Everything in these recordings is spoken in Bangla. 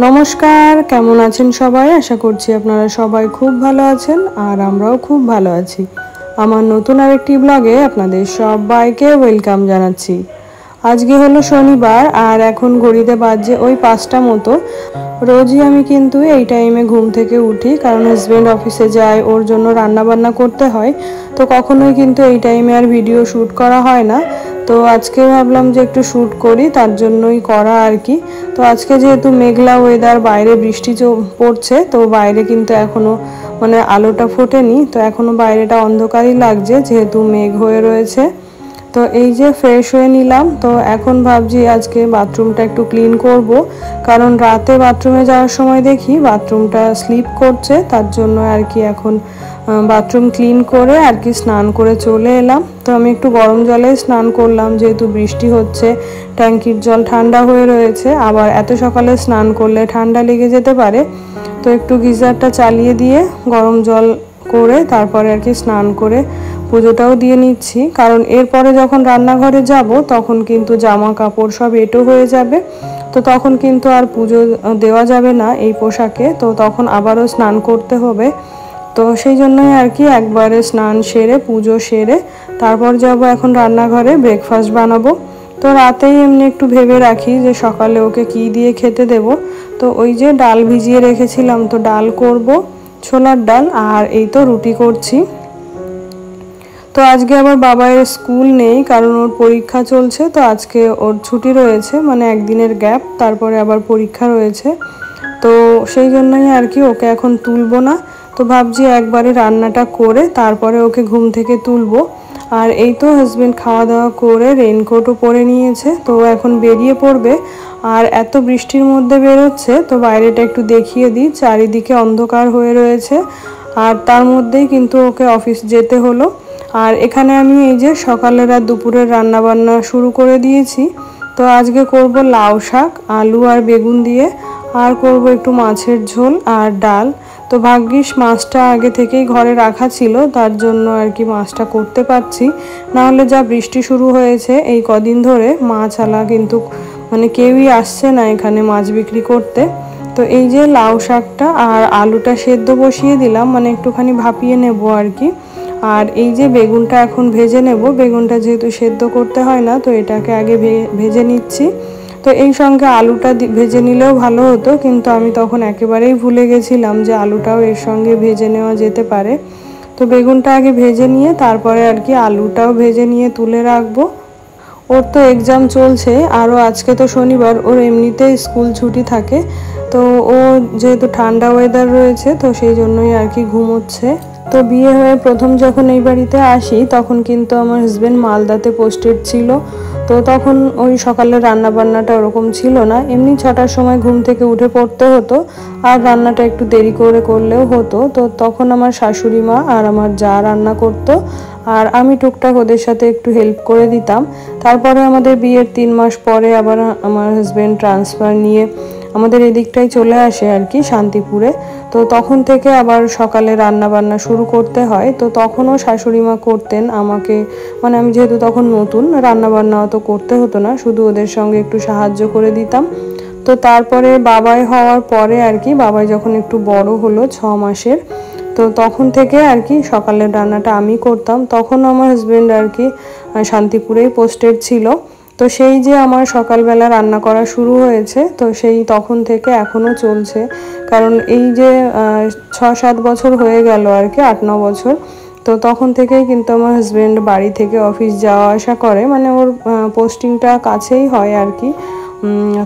নমস্কার, কেমন আছেন সবাই? আশা করছি আপনারা সবাই খুব ভালো আছেন আর আমরাও খুব ভালো আছি। আমার নতুন আরেকটি ব্লগে আপনাদের সবাইকে ওয়েলকাম জানাচ্ছি। আজকে হলো শনিবার আর এখন ঘড়িতে বাজে ওই 5টা মতো। রোজই আমি কিন্তু এই টাইমে ঘুম থেকে উঠি, কারণ হাজব্যান্ড অফিসে যায়, ওর জন্য রান্না বান্না করতে হয়। তো কখনোই কিন্তু এই টাইমে আর ভিডিও শ্যুট করা হয় না। তো আজকে ভাবলাম যে একটু শ্যুট করি, তার জন্যই করা আর কি। তো আজকে যেহেতু মেঘলা ওয়েদার, বাইরে বৃষ্টি পড়ছে, তো বাইরে কিন্তু এখনও আলোটা ফোটেনি, তো এখনও বাইরেটা অন্ধকারই লাগছে যেহেতু মেঘ হয়ে রয়েছে। তো এই যে ফ্রেশ হয়ে নিলাম, তো এখন ভাবছি আজকে বাথরুমটা একটু ক্লিন করব, কারণ রাতে বাথরুমে যাওয়ার সময় দেখি বাথরুমটা স্লিপ করছে, তার জন্য আর কি এখন বাথরুম ক্লিন করে আর কি স্নান করে চলে এলাম। তো আমি একটু গরম জলে স্নান করলাম, যেহেতু বৃষ্টি হচ্ছে, ট্যাঙ্কির জল ঠান্ডা হয়ে রয়েছে, আবার এত সকালে স্নান করলে ঠান্ডা লেগে যেতে পারে। তো একটু গিজারটা চালিয়ে দিয়ে গরম জল করে তারপরে আর কি স্নান করে পুজোটাও দিয়ে নিচ্ছি, কারণ এরপরে যখন রান্নাঘরে যাব তখন কিন্তু জামা কাপড় সব এঁটো হয়ে যাবে, তো তখন কিন্তু আর পুজো দেওয়া যাবে না এই পোশাকে, তো তখন আবারও স্নান করতে হবে। তো সেই জন্যই আর কি একবারে স্নান সেরে পুজো সেরে তারপর যাব এখন রান্নাঘরে ব্রেকফাস্ট বানাবো। তো রাতেই এমনি একটু ভেবে রাখি যে সকালে ওকে কি দিয়ে খেতে দেব। তো ওই যে ডাল ভিজিয়ে রেখেছিলাম, তো ডাল করব, ছোলার ডাল, আর এই তো রুটি করছি। তো আজকে আবার বাবার স্কুল নেই, কারণ ওর পরীক্ষা চলছে, তো আজকে ওর ছুটি রয়েছে, একদিনের গ্যাপ, তারপরে আবার পরীক্ষা রয়েছে। তো সেই জন্যই আর কি ওকে এখন তুলবো না। তো ভাবছি একবারে রান্নাটা করে তারপরে ওকে ঘুম থেকে তুলবো। আর এই তো হাজব্যান্ড খাওয়া দাওয়া করে রেইনকোটও পরে নিয়েছে, তো এখন বেরিয়ে পড়বে। আর এত বৃষ্টির মধ্যে বেরোচ্ছে, তো বাইরেটা একটু দেখিয়ে দিই, চারিদিকে অন্ধকার হয়ে রয়েছে, আর তার মধ্যেই কিন্তু ওকে অফিস যেতে হলো। আর এখানে আমি এই যে সকালের আর দুপুরের রান্না বান্না শুরু করে দিয়েছি। তো আজকে করব লাউ শাক, আলু আর বেগুন দিয়ে, আর করব একটু মাছের ঝোল আর ডাল। তো ভাগ্যিস মাছটা আগে থেকেই ঘরে রাখা ছিল, তার জন্য আর কি মাছটা করতে পারছি, নাহলে যা বৃষ্টি শুরু হয়েছে এই কদিন ধরে মাছওয়ালা কিন্তু কেউই আসছে না এখানে মাছ বিক্রি করতে। তো এই যে লাউ শাকটা আর আলুটা সেদ্ধ বসিয়ে দিলাম, একটুখানি ভাপিয়ে নেব আর কি। আর এই যে বেগুনটা এখন ভেজে নেব, বেগুনটা যেহেতু সেদ্ধ করতে হয় না, তো এটাকে আগে ভেজে নিচ্ছি। তো এই সঙ্গে আলুটা ভেজে নিলেও ভালো হতো, কিন্তু আমি তখন একেবারেই ভুলে গেছিলাম যে আলুটাও এর সঙ্গে ভেজে নেওয়া যেতে পারে। তো বেগুনটা আগে ভেজে নিয়ে তারপরে আর কি আলুটাও ভেজে নিয়ে তুলে রাখবো। ওর তো এক্সাম চলছে, আরও আজকে তো শনিবার, ওর এমনিতেই স্কুল ছুটি থাকে। তো ও যেহেতু ঠান্ডা ওয়েদার রয়েছে, তো সেই জন্যই আর কি ঘুমোচ্ছে। তো বিয়ে হয়ে প্রথম যখন এই বাড়িতে আসি তখন কিন্তু আমার হাজব্যান্ড মালদাতে পোস্টেড ছিল, তো তখন ওই সকালে রান্না বান্নাটা ওরকম ছিল না, এমনি 6টার সময় ঘুম থেকে উঠে পড়তে হতো, আর রান্নাটা একটু দেরি করে করলেও হতো। তো তখন আমার শাশুড়ি মা আর আমার যা রান্না করতো, আর আমি টুকটাক ওদের সাথে একটু হেল্প করে দিতাম। তারপরে আমাদের বিয়ের 3 মাস পরে আবার আমার হাজব্যান্ড ট্রান্সফার নিয়ে আমাদের এদিকটাই চলে আসে আর কি, শান্তিপুরে। তো তখন থেকে আবার সকালে রান্না বান্না শুরু করতে হয়, তো তখনও শাশুড়ি মা করতেন আমাকে, আমি যেহেতু তখন নতুন, রান্না বান্না অত করতে হতো না, শুধু ওদের সঙ্গে একটু সাহায্য করে দিতাম। তো তারপরে বাবাই হওয়ার পরে আর কি, বাবাই যখন একটু বড় হলো 6 মাসের, তো তখন থেকে আর কি সকালের রান্নাটা আমি করতাম। তখন আমার হাজব্যান্ড আর কি শান্তিপুরেই পোস্টেড ছিল। তো সেই যে আমার সকালবেলা রান্না করা শুরু হয়েছে, তো সেই তখন থেকে এখনও চলছে, কারণ এই যে 6-7 বছর হয়ে গেল আর কি, 8-9 বছর। তো তখন থেকেই কিন্তু আমার হাজব্যান্ড বাড়ি থেকে অফিস যাওয়া আসা করে, ওর পোস্টিংটা কাছেই হয় আর কি।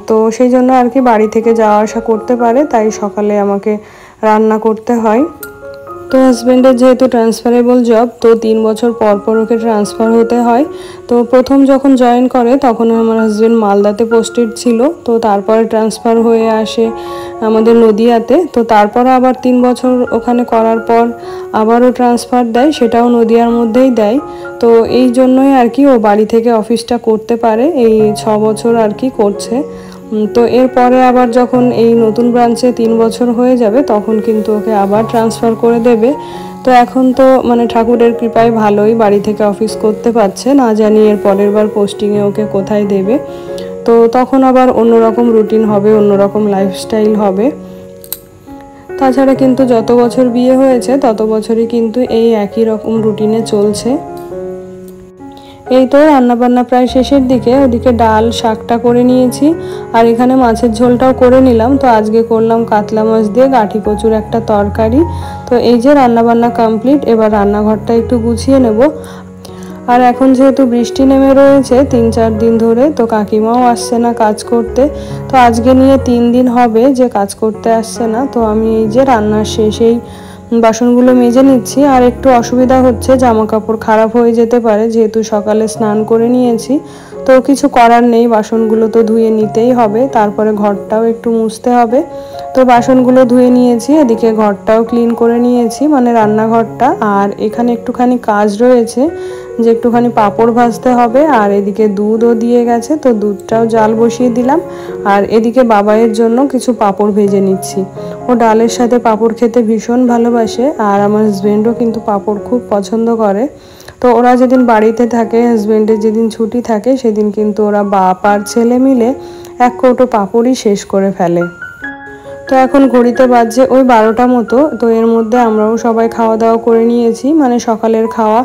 তো সেই জন্য আর কি বাড়ি থেকে যাওয়া আসা করতে পারে, তাই সকালে আমাকে রান্না করতে হয়। তো হাজব্যান্ডের যেহেতু ট্রান্সফারেবল জব, তো 3 বছর পর পর ওকে ট্রান্সফার হতে হয়। তো প্রথম যখন জয়েন করে তখন আমার হাজব্যান্ড মালদাতে পোস্টেড ছিল, তো তারপরে ট্রান্সফার হয়ে আসে আমাদের নদিয়াতে। তো তারপর আবার 3 বছর ওখানে করার পর আবারও ট্রান্সফার দেয়, সেটাও নদিয়ার মধ্যেই দেয়। তো এই জন্যই আর কি ও বাড়ি থেকে অফিসটা করতে পারে, এই 6 বছর আর কি করছে। তো এরপরে আবার যখন এই নতুন ব্রাঞ্চে 3 বছর হয়ে যাবে তখন কিন্তু ওকে আবার ট্রান্সফার করে দেবে। তো এখন তো ঠাকুরের কৃপায় ভালোই বাড়ি থেকে অফিস করতে পারছে, না জানি এর পরের বার পোস্টিংয়ে ওকে কোথায় দেবে। তো তখন আবার অন্যরকম রুটিন হবে, অন্যরকম লাইফস্টাইল হবে। তাছাড়া কিন্তু যত বছর বিয়ে হয়েছে তত বছরই কিন্তু এই একই রকম রুটিনে চলছে। এই তো রান্নাবান্না প্রায় শেষের দিকে, ওদিকে ডাল শাকটা করে নিয়েছি আর এখানে মাছের ঝোলটাও করে নিলাম। তো আজকে করলাম কাতলা মাছ দিয়ে গাঁঠি কচুর একটা তরকারি। তো এই যে রান্নাবান্না কমপ্লিট, এবার রান্নাঘরটা একটু গুছিয়ে নেব। আর এখন যেহেতু বৃষ্টি নেমে রয়েছে 3-4 দিন ধরে, তো কাকিমাও আসছে না কাজ করতে। তো আজকে নিয়ে 3 দিন হবে যে কাজ করতে আসছে না। তো আমি এই যে রান্নার শেষেই বাসনগুলো মেজে নিচ্ছি। আর একটু অসুবিধা হচ্ছে, জামা কাপড় খারাপ হয়ে যেতে পারে, যেহেতু সকালে স্নান করে নিয়েছি। তো কিছু করার নেই, বাসনগুলো তো ধুয়ে নিতেই হবে, তারপরে ঘরটাও একটু মুছতে হবে। তো বাসনগুলো ধুয়ে নিয়েছি, এদিকে ঘরটাও ক্লিন করে নিয়েছি, মানে রান্নাঘরটা। আর এখানে একটুখানি কাজ রয়েছে, যে একটুখানি পাঁপড় ভাজতে হবে। আর এদিকে দুধও দিয়ে গেছে, তো দুধটাও জাল বসিয়ে দিলাম। আর এদিকে বাবাইয়ের জন্য কিছু পাঁপড় ভেজে নিচ্ছি। ও ডালের সাথে পাঁপড় খেতে ভীষণ ভালোবাসে, আর আমার হাজবেন্ডও কিন্তু পাঁপড় খুব পছন্দ করে। তো ওরা যেদিন বাড়িতে থাকে, হাজবেন্ডের যেদিন ছুটি থাকে, সেদিন কিন্তু ওরা বাপ আর ছেলে মিলে 1 কৌটো পাঁপড়ই শেষ করে ফেলে। তো এখন ঘড়িতে বাজছে ওই 12টা মতো। তো এর মধ্যে আমরাও সবাই খাওয়া দাওয়া করে নিয়েছি, মানে সকালের খাওয়া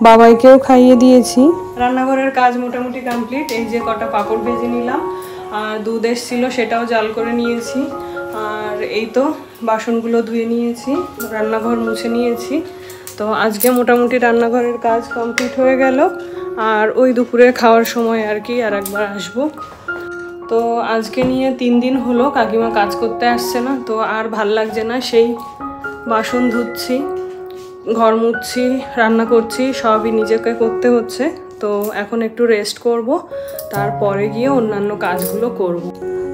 বাবাইকেও খাইয়ে দিয়েছি। রান্নাঘরের কাজ মোটামুটি কমপ্লিট। এই যে কটা পাঁপড় ভেজে নিলাম, আর দুধ এসেছিল সেটাও জাল করে নিয়েছি। আর এই তো বাসনগুলো ধুয়ে নিয়েছি, রান্নাঘর মুছে নিয়েছি। তো আজকে মোটামুটি রান্নাঘরের কাজ কমপ্লিট হয়ে গেল। আর ওই দুপুরে খাওয়ার সময় আর কি আর একবার আসবো। তো আজকে নিয়ে 3 দিন হলো কাকিমা কাজ করতে আসছে না। তো আর ভাল লাগছে না, সেই বাসন ধুচ্ছি, ঘর মুছছি, রান্না করছি, সবই নিজেকে করতে হচ্ছে। তো এখন একটু রেস্ট করব, তারপরে গিয়ে অন্যান্য কাজগুলো করব।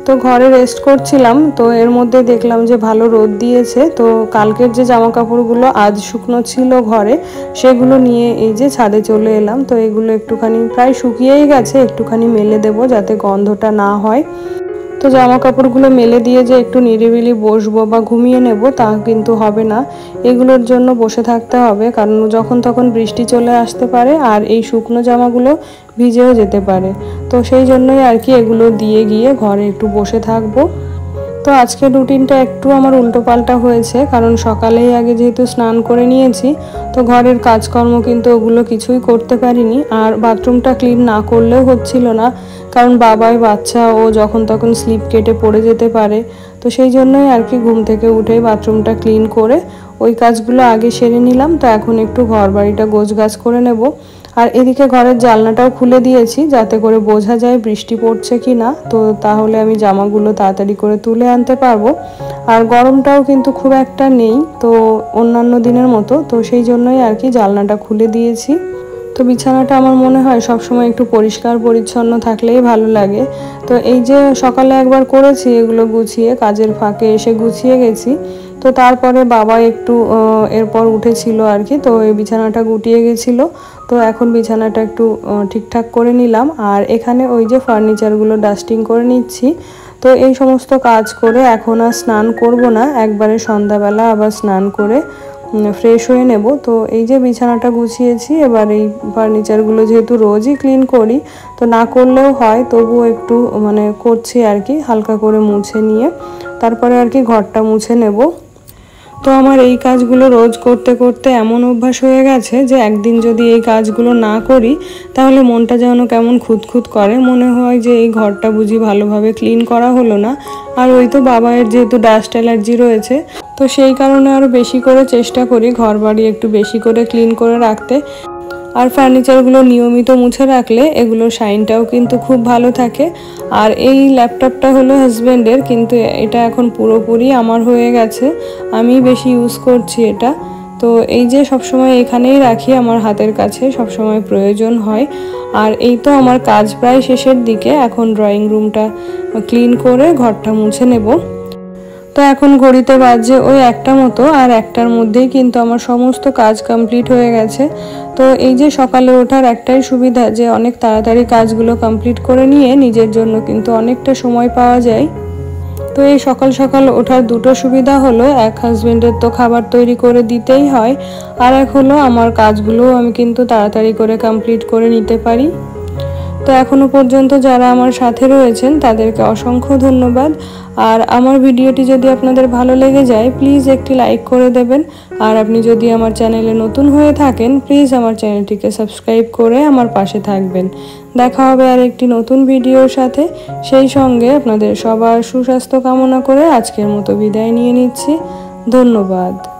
তো ঘরে রেস্ট করছিলাম, তো এর মধ্যে দেখলাম যে ভালো রোদ দিয়েছে। তো কালকের যে জামা কাপড়গুলো আজ শুকনো ছিল ঘরে, সেগুলো নিয়ে এই যে ছাদে চলে এলাম। তো এগুলো একটুখানি প্রায় শুকিয়েই গেছে, একটুখানি মেলে দেব যাতে গন্ধটা না হয়। তো জামা কাপড়গুলো মেলে দিয়ে যে একটু নিরিবিলি বসবো বা ঘুমিয়ে নেব তা কিন্তু হবে না, এগুলোর জন্য বসে থাকতে হবে, কারণ যখন তখন বৃষ্টি চলে আসতে পারে আর এই শুকনো জামাগুলো ভিজেও যেতে পারে। তো সেই জন্যই আর কি এগুলো দিয়ে গিয়ে ঘরে একটু বসে থাকবো। তো আজকের রুটিনটা একটু আমার উল্টোপাল্টা হয়েছে, কারণ সকালেই আগে যেহেতু স্নান করে নিয়েছি, তো ঘরের কাজকর্ম কিন্তু ওগুলো কিছুই করতে পারিনি। আর বাথরুমটা ক্লিন না করলেও হচ্ছিল না, কারণ বাবাই বাচ্চা, ও যখন তখন স্লিপ কেটে পড়ে যেতে পারে। তো সেই জন্যই আর কি ঘুম থেকে উঠেই বাথরুমটা ক্লিন করে ওই কাজগুলো আগে সেরে নিলাম। তো এখন একটু ঘর বাড়িটা গোছগাছ করে নেব। আর এদিকে ঘরের জানলাটাও খুলে দিয়েছি, যাতে করে বোঝা যায় বৃষ্টি পড়ছে কি না। তো তাহলে আমি জামাগুলো তাড়াতাড়ি করে তুলে আনতে পারবো। আর গরমটাও কিন্তু খুব একটা নেই তো অন্যান্য দিনের মতো, তো সেই জন্যই আর কি জানলাটা খুলে দিয়েছি। তো বিছানাটা আমার মনে হয় সবসময় একটু পরিষ্কার পরিচ্ছন্ন থাকলেই ভালো লাগে। তো এই যে সকালে একবার করেছি এগুলো গুছিয়ে, কাজের ফাঁকে এসে গুছিয়ে গেছি। তো তারপরে বাবা একটু এরপর উঠেছিল আর কি, তো এই বিছানাটা গুটিয়ে গেছিলো। তো এখন বিছানাটা একটু ঠিকঠাক করে নিলাম। আর এখানে ওই যে ফার্নিচারগুলো ডাস্টিং করে নিচ্ছি। তো এই সমস্ত কাজ করে এখন আর স্নান করব না, একবারে সন্ধ্যাবেলা আবার স্নান করে ফ্রেশ হয়ে নেব। তো এই যে বিছানাটা গুছিয়েছি, এবার এই ফার্নিচারগুলো যেহেতু রোজই ক্লিন করি, তো না করলেও হয়, তবুও একটু মানে করছি আর কি, হালকা করে মুছে নিয়ে তারপরে আর কি ঘরটা মুছে নেব। তো আমার এই কাজগুলো রোজ করতে করতে এমন অভ্যাস হয়ে গেছে যে একদিন যদি এই কাজগুলো না করি, তাহলে মনটা যেন কেমন খুঁতখুত করে, মনে হয় যে এই ঘরটা বুঝি ভালোভাবে ক্লিন করা হলো না। আর ওই তো বাবায়ের যেহেতু ডাস্ট অ্যালার্জি রয়েছে, তো সেই কারণে আরও বেশি করে চেষ্টা করি ঘর বাড়ি একটু বেশি করে ক্লিন করে রাখতে। আর ফার্নিচারগুলো নিয়মিত মুছে রাখলে এগুলোর শাইনটাও কিন্তু খুব ভালো থাকে। আর এই ল্যাপটপটা হলো হাজব্যান্ডের, কিন্তু এটা এখন পুরোপুরি আমার হয়ে গেছে, আমি বেশি ইউজ করছি এটা। তো এই যে সবসময় এখানেই রাখি, আমার হাতের কাছে সবসময় প্রয়োজন হয়। আর এই তো আমার কাজ প্রায় শেষের দিকে, এখন ড্রয়িং রুমটা ক্লিন করে ঘরটা মুছে নেব। তো এখন ঘড়িতে বাজে ওই 1টা মতো, আর 1টার মধ্যেই কিন্তু আমার সমস্ত কাজ কমপ্লিট হয়ে গেছে। তো এই যে সকালে ওঠার একটাই সুবিধা যে অনেক তাড়াতাড়ি কাজগুলো কমপ্লিট করে নিয়ে নিজের জন্য কিন্তু অনেকটা সময় পাওয়া যায়। তো এই সকাল সকাল ওঠার দুটো সুবিধা হলো, এক হাজবেন্ডের তো খাবার তৈরি করে দিতেই হয়, আর এক হলো আমার কাজগুলোও আমি কিন্তু তাড়াতাড়ি করে কমপ্লিট করে নিতে পারি। তো এখনো পর্যন্ত যারা আমার সাথে রয়েছেন তাদেরকে অসংখ্য ধন্যবাদ। আর আমার ভিডিওটি যদি আপনাদের ভালো লেগে যায় প্লিজ একটি লাইক করে দেবেন। আর আপনি যদি আমার চ্যানেলে নতুন হয়ে থাকেন প্লিজ আমার চ্যানেলটিকে সাবস্ক্রাইব করে আমার পাশে থাকবেন। দেখা হবে আর একটি নতুন ভিডিওর সাথে। সেই সঙ্গে আপনাদের সবার সুস্বাস্থ্য কামনা করে আজকের মতো বিদায় নিয়ে নিচ্ছি। ধন্যবাদ।